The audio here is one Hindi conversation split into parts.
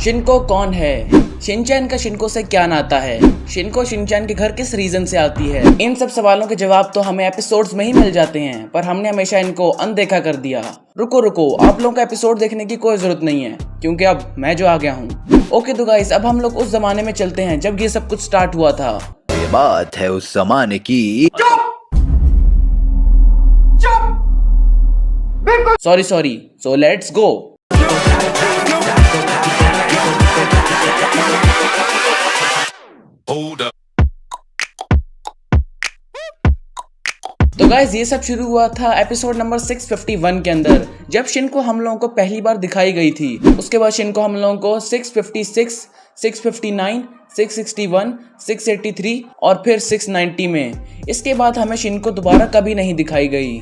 शिनको कौन है? शिनचैन का शिनको से क्या नाता है? शिनको शिनचैन के घर किस रीजन से आती है? इन सब सवालों के जवाब तो हमें एपिसोड्स में ही मिल जाते हैं, पर हमने हमेशा इनको अनदेखा कर दिया। रुको, आप लोगों का एपिसोड देखने की कोई जरूरत नहीं है, क्योंकि अब मैं जो आ गया हूँ। ओके तो गाइस, अब हम लोग उस जमाने में चलते हैं जब ये सब कुछ स्टार्ट हुआ था। ये बात है उस जमाने की। Sorry, so let's go. तो गाइस, ये सब शुरू हुआ था एपिसोड नंबर 651 के अंदर, जब शिनको हम लोगों को पहली बार दिखाई गई थी। उसके बाद शिनको हम लोगों को 656, 659, 661, 683 और फिर 690 में। इसके बाद हमें शिनको दोबारा कभी नहीं दिखाई गई।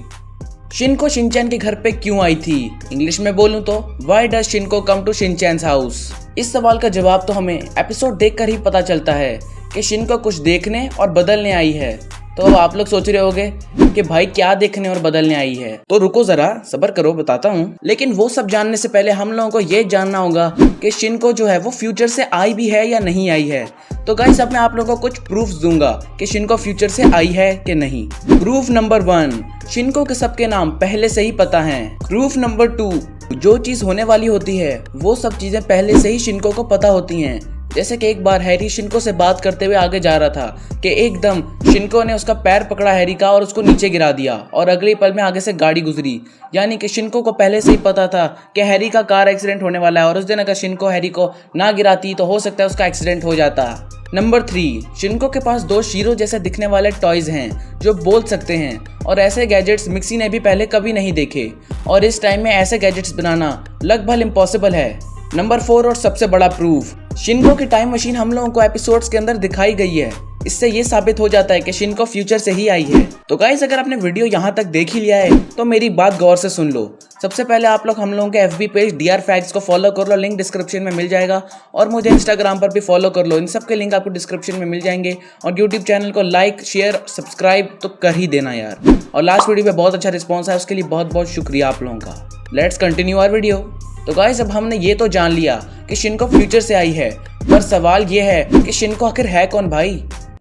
शिनको शिनचैन के घर पे क्यों आई थी? इंग्लिश में बोलूं तो why does Shinko come to Shinchan's house? इस सवाल का जवाब तो हमें एपिसोड देखकर ही पता चलता है कि शिनको कुछ देखने और बदलने आई है। तो अब आप लोग सोच रहे होंगे कि भाई क्या देखने और बदलने आई है, तो रुको जरा, सब्र करो, बताता हूँ। लेकिन वो सब जानने से पहले हम लोगों को ये जानना होगा कि शिनको जो है वो फ्यूचर से आई भी है या नहीं आई है। तो गाइस, अब मैं आप लोगों को कुछ प्रूफ्स दूंगा कि शिनको फ्यूचर से आई है कि नहीं। प्रूफ नंबर 1, शिनको के सबके नाम पहले से ही पता है। प्रूफ नंबर 2, जो चीज होने वाली होती है वो सब चीजें पहले से ही शिनको को पता होती हैं। जैसे कि एक बार हैरी शिनको से बात करते हुए आगे जा रहा था कि एकदम शिनको ने उसका पैर पकड़ा हैरी का और उसको नीचे गिरा दिया, और अगले पल में आगे से गाड़ी गुजरी। यानी कि शिनको को पहले से ही पता था कि हैरी का कार एक्सीडेंट होने वाला है, और उस दिन अगर शिनको हैरी को ना गिराती तो हो सकता है उसका एक्सीडेंट हो जाता। नंबर 3, शिनको के पास 2 शीरो जैसे दिखने वाले टॉयज हैं जो बोल सकते हैं, और ऐसे गैजेट्स मिक्सी ने भी पहले कभी नहीं देखे, और इस टाइम में ऐसे गैजेट्स बनाना लगभग इम्पॉसिबल है। नंबर 4 और सबसे बड़ा प्रूफ, शिनको की टाइम मशीन हम लोगों को एपिसोड्स के अंदर दिखाई गई है। इससे ये साबित हो जाता है कि शिनको फ्यूचर से ही आई है। तो गाइस, अगर आपने वीडियो यहाँ तक देख ही लिया है तो मेरी बात गौर से सुन लो। सबसे पहले आप लोग हम लोगों के FB पेज DR Facts को फॉलो कर लो, लिंक डिस्क्रिप्शन में मिल जाएगा, और मुझे इंस्टाग्राम पर भी फॉलो कर लो, इन सब के लिंक आपको डिस्क्रिप्शन में मिल जाएंगे। और यूट्यूब चैनल को लाइक, शेयर, सब्सक्राइब तो कर ही देना यार। और लास्ट वीडियो पे बहुत अच्छा रिस्पॉन्स है, उसके लिए बहुत बहुत शुक्रिया आप लोगों का। Let's continue our video. तो गाइस, अब हमने ये तो जान लिया कि शिनको फ्यूचर से आई है, पर सवाल ये है कि शिनको आखिर है कौन भाई?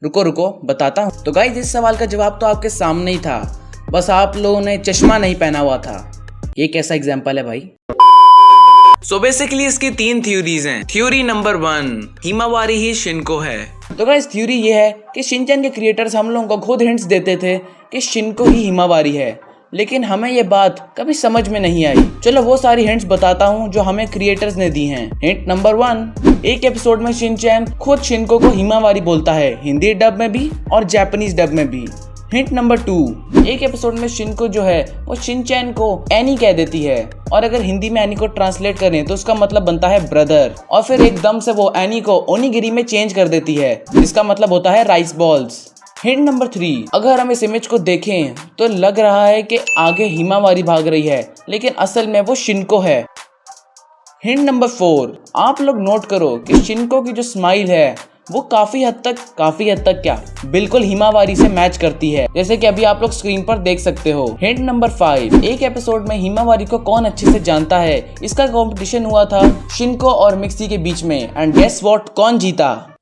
रुको बताता हूँ। तो गाइस, इस सवाल का जवाब तो आपके सामने ही था, बस आप लोगों ने चश्मा नहीं पहना हुआ था। ये कैसा एग्जाम्पल है भाई? सो बेसिकली इसकी 3 थ्योरीज हैं। थ्योरी नंबर 1, हिमावारी ही शिनको है। तो गाइस, थ्योरी ये है कि शिनचैन के क्रिएटर्स हम लोगों को खुद हिंट्स देते थे कि शिनको ही हिमावारी है, लेकिन हमें ये बात कभी समझ में नहीं आई। चलो वो सारी हिंट्स बताता हूँ जो हमें क्रिएटर्स ने दी हैं। हिंट नंबर 1, एक एपिसोड में शिनचैन खुद शिनको को हिमावारी बोलता है, हिंदी डब में भी और जापानीज डब में भी। हिंट नंबर 2, एक एपिसोड में शिनको जो है वो शिनचैन को एनी कह देती है, और अगर हिंदी में एनी को ट्रांसलेट करें तो उसका मतलब बनता है ब्रदर, और फिर एकदम से वो एनी को ओनिगिरी में चेंज कर देती है, जिसका मतलब होता है राइस बॉल्स। हिंट नंबर 3, अगर हम इस इमेज को देखें तो लग रहा है कि आगे हिमावारी भाग रही है, लेकिन असल में वो शिनको है। हिंट नंबर 4, आप लोग नोट करो कि शिनको की जो स्माइल है वो काफी हद तक क्या बिल्कुल हिमावारी से मैच करती है, जैसे कि अभी आप लोग स्क्रीन पर देख सकते हो। हिंट नंबर 5, एक एपिसोड में हिमावारी को कौन अच्छे से जानता है, इसका कंपटीशन हुआ था शिनको और मिक्सी के बीच में, एंड गेस व्हाट, कौन जीता?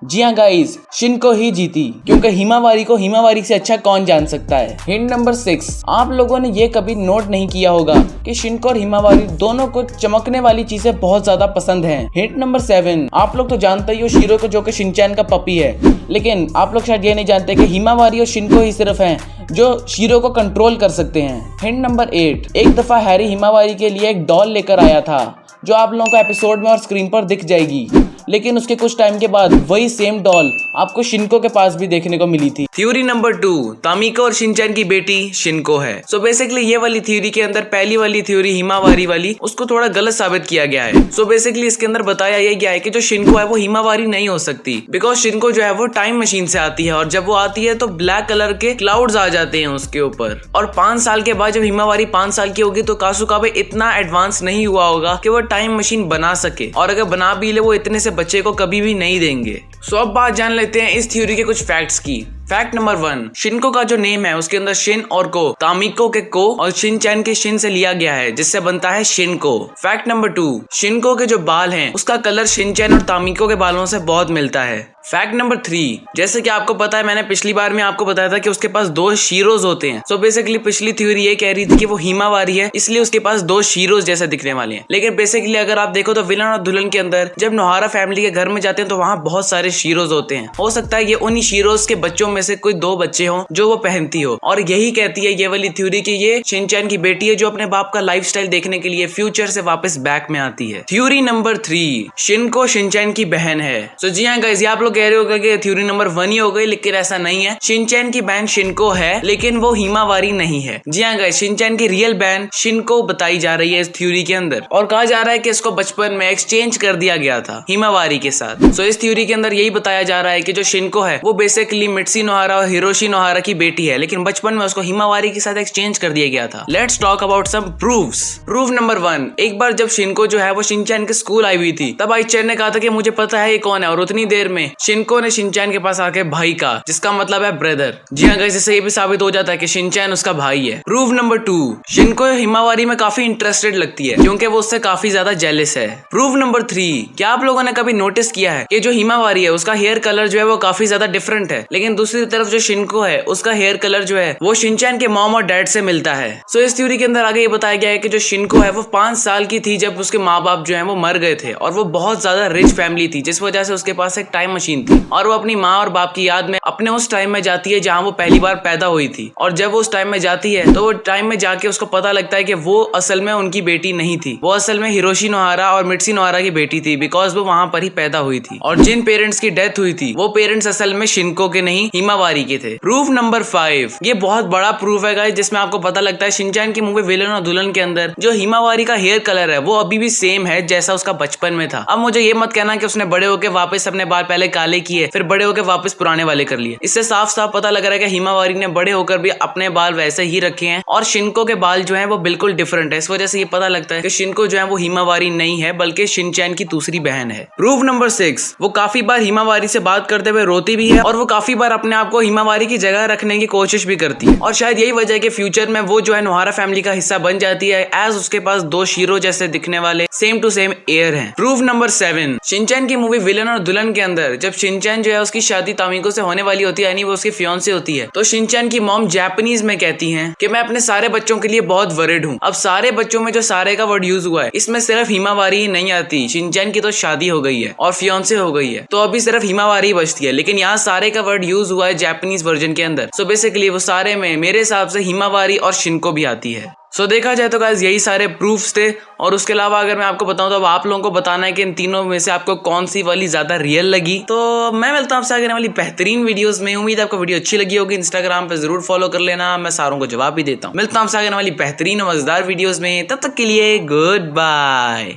जी हाँ गाइस, शिनको ही जीती, क्योंकि हिमावारी को हिमावारी से अच्छा कौन जान सकता है। हिंट नंबर 6, आप लोगों ने ये कभी नोट नहीं किया होगा कि शिनको और हिमावारी दोनों को चमकने वाली चीजें बहुत ज्यादा पसंद हैं। हिंट नंबर 7, आप लोग तो जानते ही हो शीरो को, जो कि शिनचैन का पपी है, लेकिन आप लोग शायद ये नहीं जानते कि हिमावारी और शिनको ही सिर्फ हैं जो शीरो को कंट्रोल कर सकते हैं। हिंट नंबर 8, एक दफा हैरी हिमावारी के लिए एक डॉल लेकर आया था, जो आप लोगों को एपिसोड में और स्क्रीन पर दिख जाएगी, लेकिन उसके कुछ टाइम के बाद वही सेम डॉल आपको शिनको के पास भी देखने को मिली थी। थ्योरी नंबर 2, तामिको और शिनचैन की बेटी शिनको है। सो बेसिकली ये वाली थ्योरी के अंदर पहली वाली थ्योरी हिमावारी वाली, उसको थोड़ा गलत साबित किया गया है। सो बेसिकली इसके अंदर बताया ये गया है कि जो शिनको है वो हिमावारी नहीं हो सकती, बिकॉज शिनको जो है वो टाइम मशीन से आती है, और जब वो आती है तो ब्लैक कलर के क्लाउड्स आ जाते हैं उसके ऊपर, और 5 साल के बाद जब हिमावारी 5 साल की होगी तो कासुकाबे इतना एडवांस नहीं हुआ होगा कि वो टाइम मशीन बना सके, और अगर बना भी ले वो इतने से बच्चे को कभी भी नहीं देंगे। सो अब बात जान लेते हैं इस थ्योरी के कुछ फैक्ट्स की। फैक्ट नंबर 1, शिनको का जो नेम है उसके अंदर शिन और को, तामिको के को और शिनचैन के शिन से लिया गया है, जिससे बनता है शिनको। फैक्ट नंबर 2, शिनको के जो बाल हैं उसका कलर शिनचैन और तामिको के बालों से बहुत मिलता है। फैक्ट नंबर 3, जैसे कि आपको पता है, मैंने पिछली बार में आपको बताया था कि उसके पास 2 शीरोज होते हैं। सो बेसिकली पिछली थ्योरी ये कह रही थी कि वो हिमावारी है, इसलिए उसके पास 2 शीरोज जैसे दिखने वाले हैं। लेकिन बेसिकली अगर आप देखो तो विलन और दुल्हन के अंदर जब नोहारा फैमिली के घर में जाते हैं तो वहाँ बहुत सारे शीरोज होते हैं। हो सकता है ये उन्हीं शीरोज के बच्चों में से कोई 2 बच्चे हो जो वो पहनती हो, और यही कहती है ये वाली थ्योरी कि ये शिनचैन की बेटी है जो अपने बाप का लाइफस्टाइल देखने के लिए फ्यूचर से वापस बैक में आती है। थ्योरी नंबर 3, शिनको शिनचैन की बहन है। सो जी हाँ गाइस, ये आप लोग कह रहे होगा कि थ्योरी नंबर 1 ही हो गई, लेकिन ऐसा नहीं है। शिनचैन की बहन शिनको है, लेकिन वो हिमावारी नहीं है। जी हाँ गाइस, शिनचैन की रियल बहन शिनको बताई जा रही है इस थ्योरी के अंदर, और कहा जा रहा है कि इसको बचपन में एक्सचेंज कर दिया गया था हिमावारी के साथ। सो इस थ्योरी के अंदर यही बताया जा रहा है कि जो शिनको है वो बेसिकली मित्सी नोहारा और हिरोशी नोहारा की बेटी है, लेकिन बचपन में उसको हिमावारी के साथ एक्सचेंज कर दिया गया था। Let's talk about some proofs. Proof number 1, एक बार जब शिनको जो है वो शिनचैन के स्कूल आई हुई थी, तब आइचर ने कहा था कि मुझे पता है ये कौन है, और उतनी देर में शिनको ने शिनचैन के पास आके भाई का, जिसका मतलब है ब्रदर। जी हाँ गाइस, इससे ये भी साबित हो जाता है कि शिनचैन उसका भाई है। प्रूफ नंबर 2, शिनको हिमावारी में काफी इंटरेस्टेड लगती है क्योंकि वो उससे काफी ज्यादा जेलस है। प्रूफ नंबर 3, क्या आप लोगों ने कभी नोटिस किया है कि जो हिमावारी है उसका हेयर कलर जो है वो काफी ज्यादा डिफरेंट है, लेकिन दूसरी तरफ जो शिनको है उसका हेयर कलर जो है वो शिनचैन के मॉम और डैड से मिलता है। सो इस थ्योरी के अंदर आगे ये बताया गया है कि जो शिनको है वो 5 साल की थी जब उसके माँ बाप जो है वो मर गए थे, और वो बहुत ज्यादा रिच फैमिली थी, जिस वजह से उसके पास एक टाइम मशीन थी, और वो अपनी माँ और बाप की याद में अपने उस टाइम में जाती है जहाँ वो पहली बार पैदा हुई थी। और जब वो उस टाइम में जाती है तो वो टाइम में जाके उसको पता लगता है कि वो असल में उनकी बेटी नहीं थी, वो असल में हिरोशी नोहारा और मित्सी नोहारा की बेटी थी, बिकॉज वो वहां पर ही पैदा हुई थी। और जिन पेरेंट्स की डेथ हुई थी वो पेरेंट्स असल में शिनको के नहीं हिमावारी के थे। प्रूफ नंबर 5, ये बहुत बड़ा प्रूफ है गाइस, जिसमें आपको पता लगता है शिनचैन की मूवी विलन और दुल्हन के अंदर जो हिमावारी का हेयर कलर है वो अभी भी सेम है जैसा उसका बचपन में था। अब मुझे ये मत कहना कि उसने बड़े होके वापस अपने बाल पहले काले किए फिर बड़े होके वापस पुराने वाले कर लिए। इससे साफ साफ पता लग रहा है कि हिमावारी ने बड़े होकर भी अपने बाल वैसे ही रखे हैं, और शिनको के बाल जो हैं वो बिल्कुल डिफरेंट है। इस वजह से ये पता लगता है कि शिनको जो है वो हिमावारी नहीं है बल्कि शिनचैन की दूसरी बहन है। प्रूफ नंबर 6, वो काफी बार हिमावारी से बात करते हुए रोती भी है, और वो काफी बार अपने आप को हिमावारी की जगह रखने की कोशिश भी करती है, और शायद यही वजह है कि फ्यूचर में वो जो है नोहारा फैमिली का हिस्सा बन जाती है, एज उसके पास 2 शीरो जैसे दिखने वाले सेम टू सेम एयर हैं। प्रूफ नंबर 7, शिनचैन की मूवी विलन और दुल्हन के अंदर जब शिनचैन जो है उसकी शादी तामिको से होने वाली होती है, यानी वो उसकी फियांसे होती है, तो शिनचैन की मॉम जापानीज में कहती हैं कि मैं अपने सारे बच्चों के लिए बहुत वरिड हूँ। अब सारे बच्चों में जो सारे का वर्ड यूज हुआ है इसमें सिर्फ हिमावारी ही नहीं आती। शिनचैन की तो शादी हो गई है और फियांसे हो गई है, तो अभी सिर्फ हिमावारी बचती है, लेकिन यहाँ सारे का वर्ड यूज हुआ है जापानीज वर्जन के अंदर। सो बेसिकली वो सारे में मेरे हिसाब से हिमावारी और शिनको भी आती है। सो देखा जाए तो गाइस यही सारे प्रूफ्स थे, और उसके अलावा अगर मैं आपको बताऊं तो अब आप लोगों को बताना है कि इन तीनों में से आपको कौन सी वाली ज्यादा रियल लगी। तो मैं मिलता हूं आपसे आगे वाली बेहतरीन वीडियोस में। उम्मीद है आपको वीडियो अच्छी लगी होगी। इंस्टाग्राम पे जरूर फॉलो कर लेना, मैं सारों को जवाब भी देता हूं। मिलता हूं आपसे आगे वाली बेहतरीन और मजेदार वीडियोस में, तब तक के लिए गुड बाय।